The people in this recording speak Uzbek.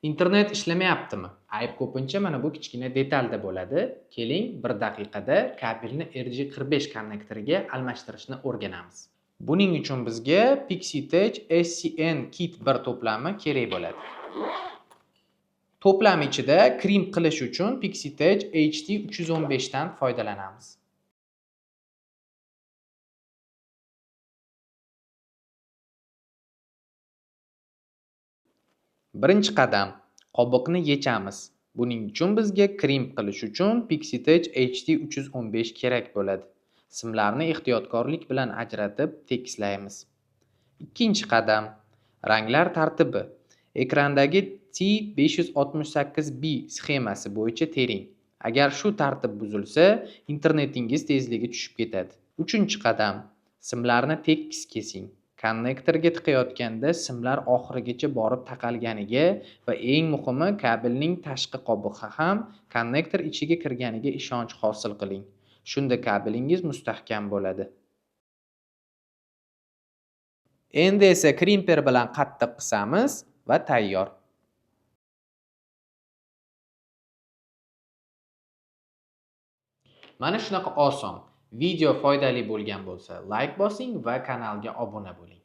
Internet ishlamayaptimi? Ayb ko'pincha mana bu kichkina detalda bo'ladi. Keling, 1 daqiqada kabelni RJ45 konnektoriga almashtirishni o'rganamiz. Buning uchun bizga Pixitech SCN Kit 1 to'plami kerak bo'ladi. To'plam ichida crimp qilish uchun Pixitech HT315 dan foydalanamiz. Birinchi qadam, qobiqni yechamiz. Buning uchun bizga crimp qilish uchun Pixitech HT315 kerak bo'ladi. Simlarni ehtiyotkorlik bilan ajratib tekislaymiz. Ikkinchi qadam, ranglar tartibi. Ekrandagi T568B sxemasi bo'yicha tering. Agar shu tartib buzilsa, internetingiz tezligi tushib ketadi. Uchinchi qadam, simlarni tekis kesing. Konnektorga tiqayotganda simlar oxirigacha borib taqalganiga va eng muhimi kabelning tashqi qobig'i ham konnektor ichiga kirganiga ishonch hosil qiling. Shunda kabelingiz mustahkam bo'ladi. Endi esa krimper bilan qattiq qisamiz va tayyor. Mana shunaqa oson. Video foydali bo'lgan bo'lsa, like bosing va kanalga obuna bo'ling.